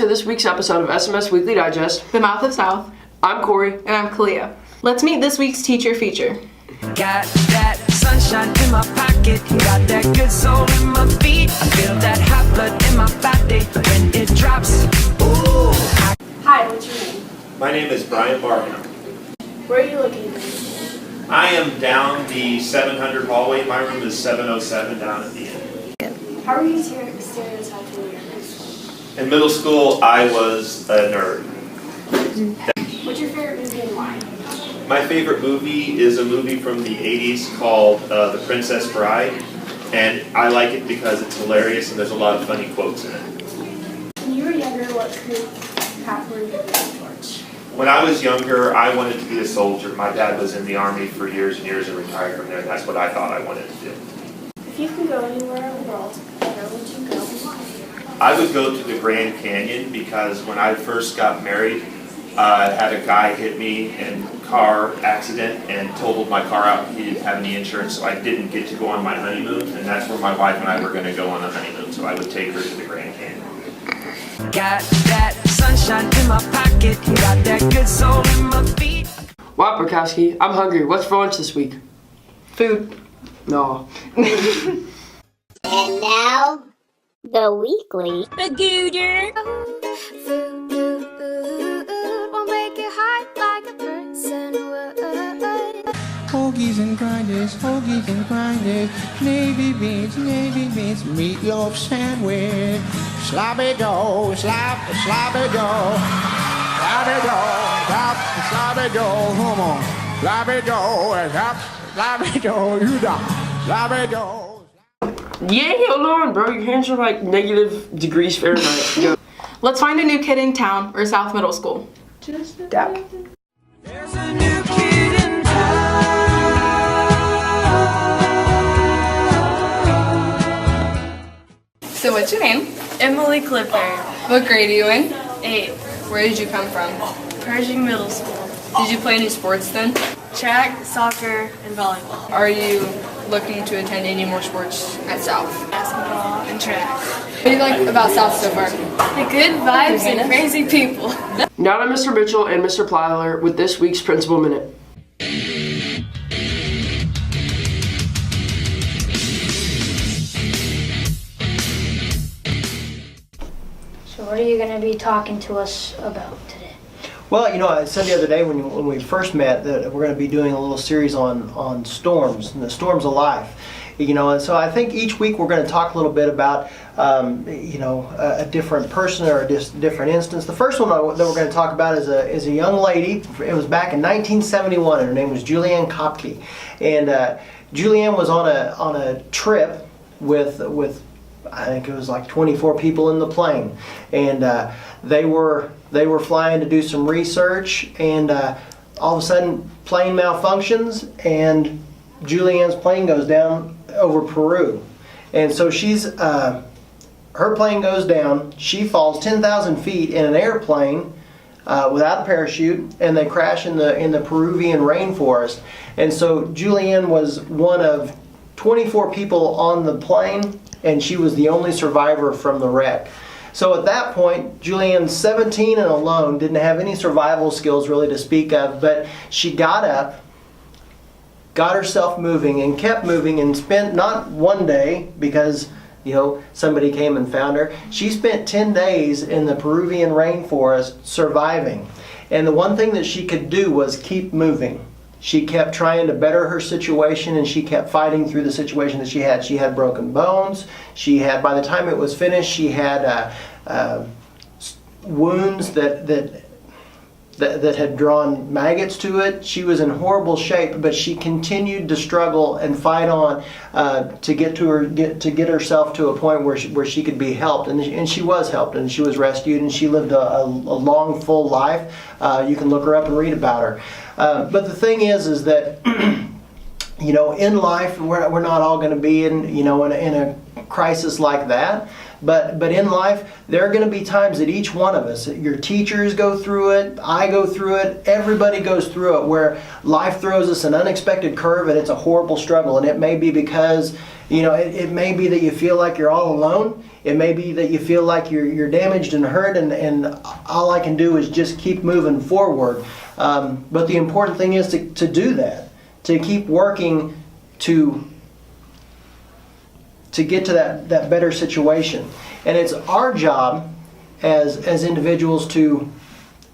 to this week's episode of SMS Weekly Digest, The Mouth of South. I'm Corey. And I'm Kalia. Let's meet this week's teacher feature. Got that sunshine in my pocket, got that good soul in my feet. I feel that hot blood in my body when it drops. Ooh. Hi, what's your name? My name is Brian Barham. Where are you located? I am down the 700 hallway. My room is 707 down at the end. How are you stereotyped when you're in high school? In middle school, I was a nerd. What's your favorite movie and why? My favorite movie is a movie from the 80s called The Princess Bride, and I like it because it's hilarious and there's a lot of funny quotes in it. When you were younger, what career path were you moving towards? When I was younger, I wanted to be a soldier. My dad was in the Army for years and years and retired from there, and that's what I thought I wanted to do. If you could go anywhere in the world, where would you go and why? I would go to the Grand Canyon because when I first got married, I had a guy hit me in a car accident and totaled my car out. He didn't have any insurance, so I didn't get to go on my honeymoon, and that's where my wife and I were going to go on a honeymoon, so I would take her to the Grand Canyon. Got that sunshine in my pocket, got that good soul in my feet. Wow, Perkowski, I'm hungry. What's for lunch this week? Food. No. And now, the weekly. The Gooder. Food will make you hot like a person would. Hoagies and grinders, navy beans, meatloaf sandwich, sloppy dough, sloppy dough, sloppy dough, come on, sloppy dough, you know, sloppy dough. Yeah, hold on, bro. Your hands are like negative degrees Fahrenheit. Yo. Let's find a new kid in town or South Middle School. Dap. There's a new kid in town. So what's your name? Emily Clipper, What grade are you in? 8, Where did you come from? Pershing Middle School. Did you play any sports then? Track, soccer, and volleyball. Are you looking to attend any more sports at South? Basketball and track. What do you like about South so far? The good vibes and crazy people. Now to Mr. Mitchell and Mr. Plyler with this week's Principal Minute. So what are you going to be talking to us about today? Well, you know, I said the other day when we first met that we're going to be doing a little series on storms and the storms of life. You know, and so I think each week we're going to talk a little bit about, a different person or a different instance. The first one that we're going to talk about is a young lady. It was back in 1971, and her name was Julianne Kopke. And Julianne was on a trip with I think it was like 24 people in the plane, and they were flying to do some research, and all of a sudden plane malfunctions and Julianne's plane goes down over Peru, and so her plane goes down. She falls 10,000 feet in an airplane without a parachute, and they crash in the Peruvian rainforest. And so Julianne was one of 24 people on the plane, and she was the only survivor from the wreck. So at that point, Julianne's 17 and alone, didn't have any survival skills really to speak of, but she got up, got herself moving, and kept moving, and spent not one day, because somebody came and found her. She spent 10 days in the Peruvian rainforest surviving. And the one thing that she could do was keep moving. She kept trying to better her situation, and she kept fighting through the situation that she had. She had broken bones. She had, by the time it was finished, she had wounds that had drawn maggots to it. She was in horrible shape, but she continued to struggle and fight on to get herself to a point where she could be helped, and she was helped, and she was rescued, and she lived a long, full life. You can look her up and read about her. But the thing is that in life we're not all going to be in a crisis like that. But in life, there are going to be times that each one of us, your teachers go through it, I go through it, everybody goes through it, where life throws us an unexpected curve and it's a horrible struggle. And it may be because, it may be that you feel like you're all alone. It may be that you feel like you're damaged and hurt, and all I can do is just keep moving forward. But the important thing is to do that, to keep working to get to that better situation. And it's our job as individuals to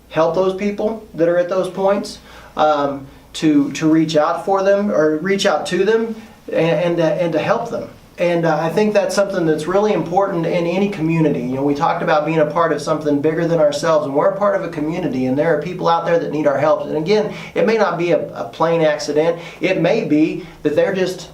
help those people that are at those points, to reach out for them or reach out to them and to help them. And I think that's something that's really important in any community. We talked about being a part of something bigger than ourselves, and we're a part of a community, and there are people out there that need our help. And again, it may not be a plane accident. It may be that they're just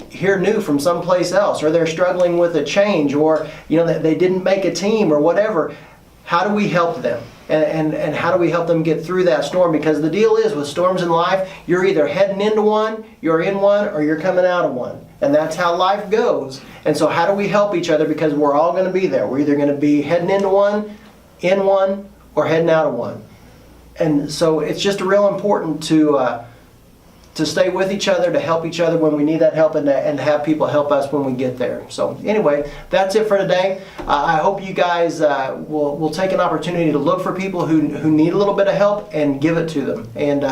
here new from someplace else, or they're struggling with a change, or they didn't make a team or whatever. How do we help them? And how do we help them get through that storm? Because the deal is, with storms in life, you're either heading into one, you're in one, or you're coming out of one. And that's how life goes. And so how do we help each other? Because we're all going to be there. We're either going to be heading into one, in one, or heading out of one. And so it's just real important to stay with each other, to help each other when we need that help, and to have people help us when we get there. So anyway, that's it for today. I hope you guys will take an opportunity to look for people who need a little bit of help and give it to them. And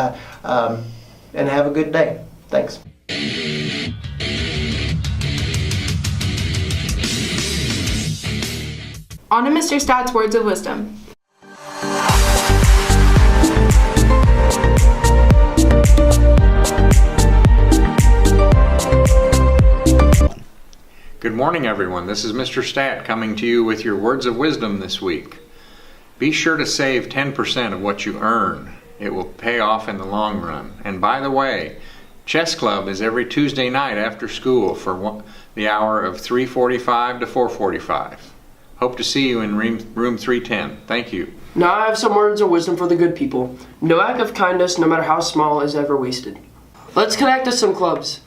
have a good day. Thanks. On to Mr. Stat's words of wisdom. Good morning, everyone. This is Mr. Stat coming to you with your words of wisdom this week. Be sure to save 10% of what you earn. It will pay off in the long run. And by the way, chess club is every Tuesday night after school for the hour of 3:45 to 4:45. Hope to see you in room 310. Thank you. Now I have some words of wisdom for the good people. No act of kindness, no matter how small, is ever wasted. Let's connect to some clubs.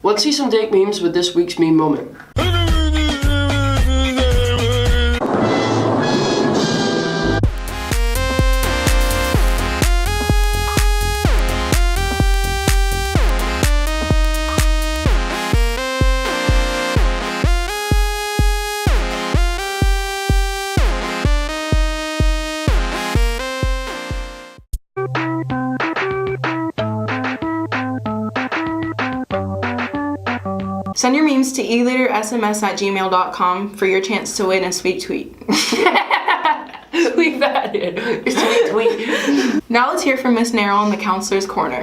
Let's see some dank memes with this week's meme moment. Send your memes to eleadersms@gmail.com for your chance to win a sweet tweet. We've had it. Sweet tweet. Now let's hear from Miss Narrow in the Counselor's Corner.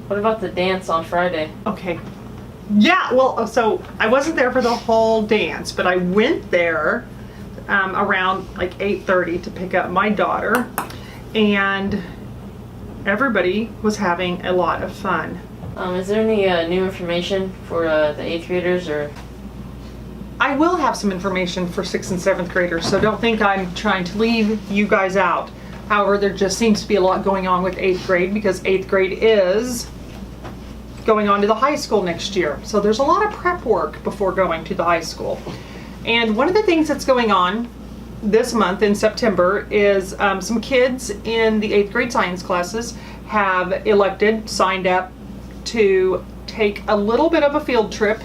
What about the dance on Friday? Okay. Yeah, well, so I wasn't there for the whole dance, but I went there around like 8:30 to pick up my daughter, and everybody was having a lot of fun. Is there any new information for the 8th graders, or? I will have some information for 6th and 7th graders, so don't think I'm trying to leave you guys out. However, there just seems to be a lot going on with 8th grade because 8th grade is going on to the high school next year. So there's a lot of prep work before going to the high school. And one of the things that's going on this month in September is some kids in the 8th grade science classes have elected, signed up to take a little bit of a field trip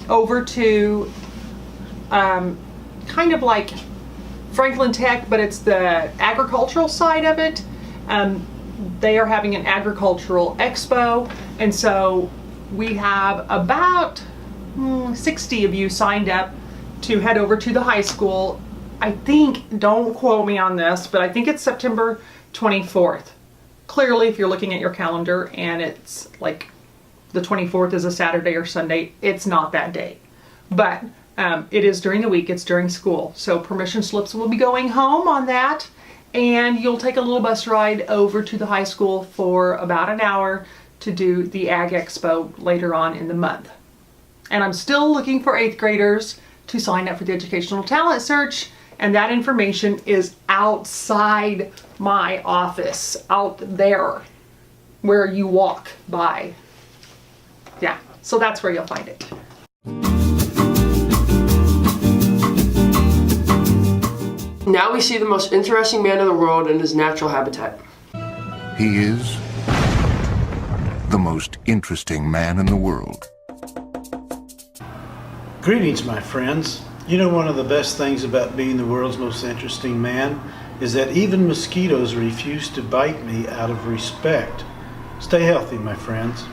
over to kind of like Franklin Tech, but it's the agricultural side of it. They are having an agricultural expo, and so we have about 60 of you signed up to head over to the high school. I think, don't quote me on this, but I think it's September 24th. Clearly, if you're looking at your calendar and it's like the 24th is a Saturday or Sunday, it's not that day. But it is during the week, it's during school. So permission slips will be going home on that, and you'll take a little bus ride over to the high school for about an hour to do the Ag Expo later on in the month. And I'm still looking for 8th graders to sign up for the Educational Talent Search, and that information is outside my office, out there where you walk by. Yeah, so that's where you'll find it. Now we see the most interesting man in the world in his natural habitat. He is the most interesting man in the world. Greetings, my friends. You know, one of the best things about being the world's most interesting man is that even mosquitoes refuse to bite me out of respect. Stay healthy, my friends.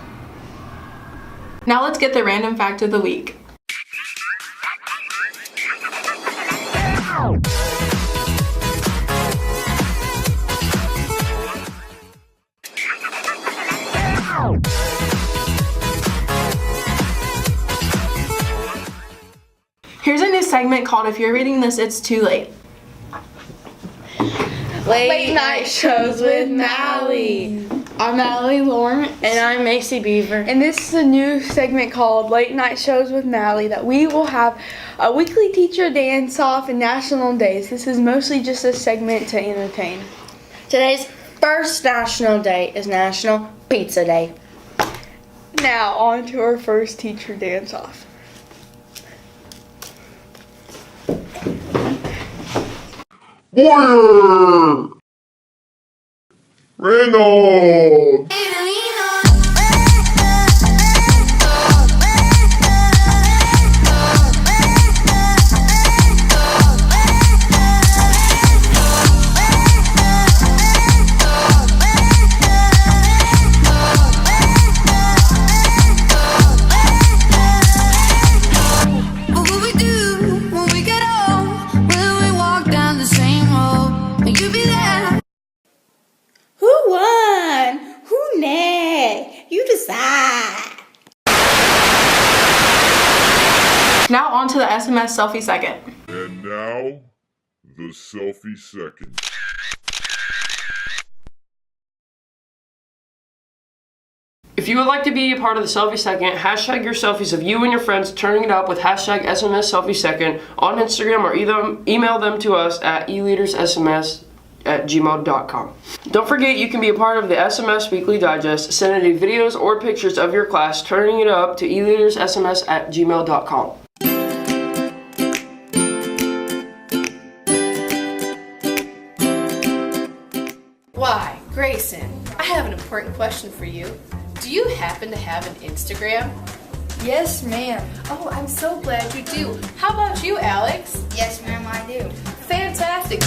Now let's get the random fact of the week. Here's a new segment called If You're Reading This, It's Too Late. Late night shows with Mally. I'm Mally Lawrence. And I'm Macy Beaver. And this is a new segment called Late Night Shows with Mally that we will have a weekly teacher dance-off and national days. This is mostly just a segment to entertain. Today's first national day is National Pizza Day. Now on to our first teacher dance-off. Warrior! Reynolds! What will we do when we get home? Will we walk down the same road? Will you be there? Who won? Who nay? You decide. Now on to the SMS selfie second. And now, the selfie second. If you would like to be a part of the selfie second, hashtag your selfies of you and your friends turning it up with hashtag SMS selfie second on Instagram, or either email them to us at eleadersSMS@gmail.com. Don't forget, you can be a part of the SMS Weekly Digest. Send any videos or pictures of your class turning it up to eleadersSMS@gmail.com. Why, Grayson, I have an important question for you. Do you happen to have an Instagram? Yes, ma'am. Oh, I'm so glad you do. How about you, Alex? Yes, ma'am, I do. Fantastic.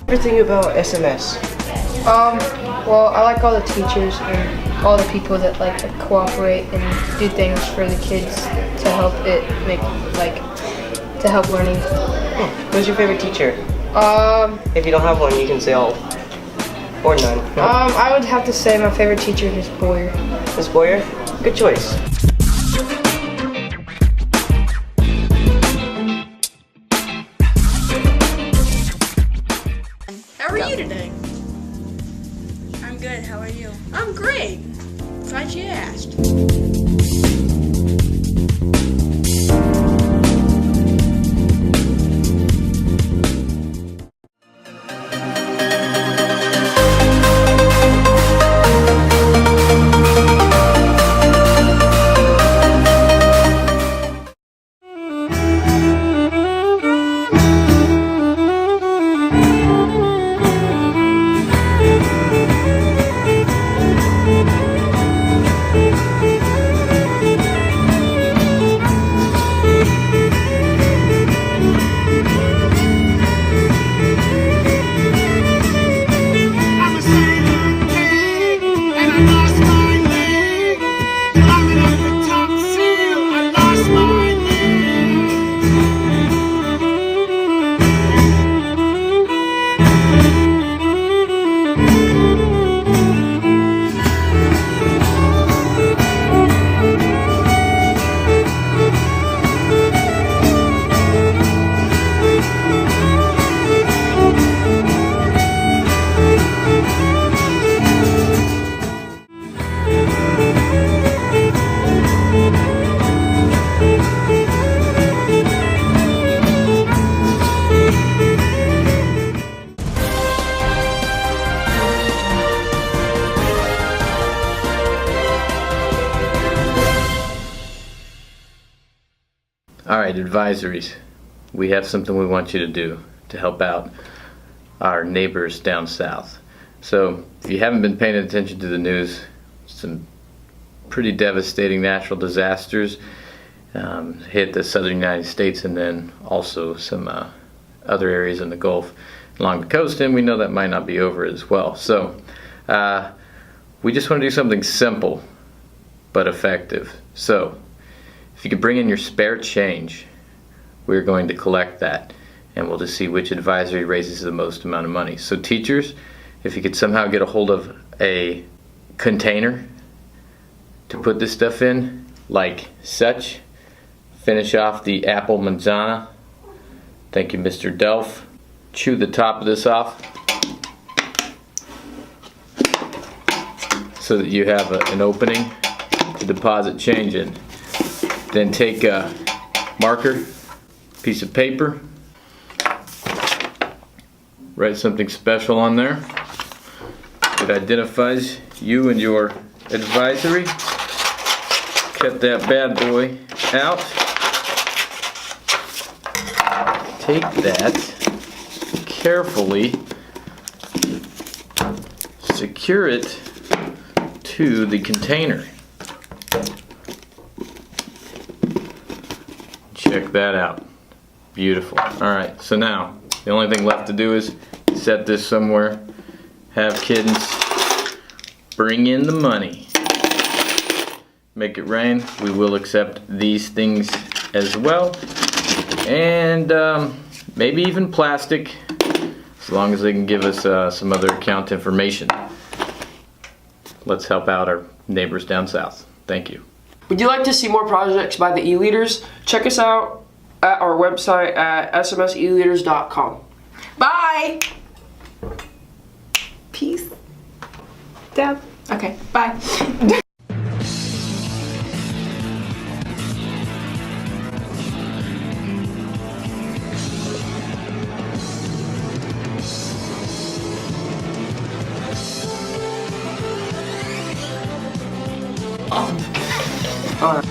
Everything about SMS. Well, I like all the teachers and all the people that like cooperate and do things for the kids to help it make to help learning. Who's your favorite teacher? If you don't have one, you can say all. Or none. I would have to say my favorite teacher is Boyer. Miss Boyer? Good choice. How are you today? I'm good. How are you? I'm great. Glad you asked. All right, advisories. We have something we want you to do to help out our neighbors down south. So if you haven't been paying attention to the news, some pretty devastating natural disasters hit the southern United States, and then also some other areas in the Gulf along the coast, and we know that might not be over as well. So we just want to do something simple but effective. So if you could bring in your spare change, we're going to collect that, and we'll just see which advisory raises the most amount of money. So teachers, if you could somehow get a hold of a container to put this stuff in, like such. Finish off the apple manzana. Thank you, Mr. Delph. Chew the top of this off so that you have an opening to deposit change in. Then take a marker, piece of paper, write something special on there that identifies you and your advisory. Cut that bad boy out. Take that, carefully secure it to the container. Check that out. Beautiful. Alright, so now the only thing left to do is set this somewhere, have kittens bring in the money. Make it rain. We will accept these things as well. And maybe even plastic, as long as they can give us some other account information. Let's help out our neighbors down south. Thank you. Would you like to see more projects by the e-leaders? Check us out at our website at smseleaders.com. Bye! Peace. Deb. Okay, bye. Alright.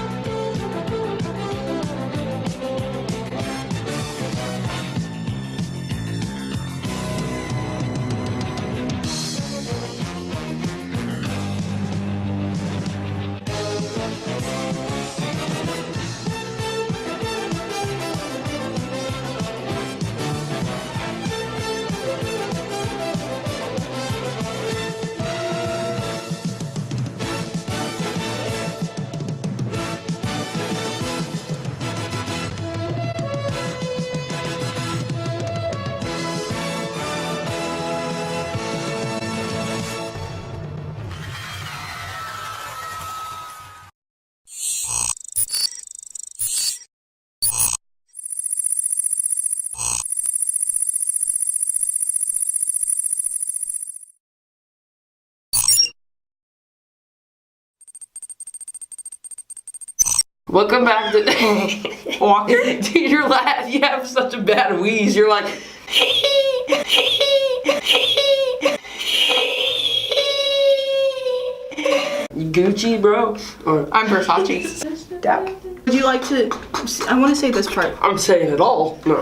Welcome back to Walker. Dude, you're laughing. You have such a bad wheeze. You're like You Gucci, bro? Or I'm Versace. Would you like to? I want to say this part. I'm saying it all. No.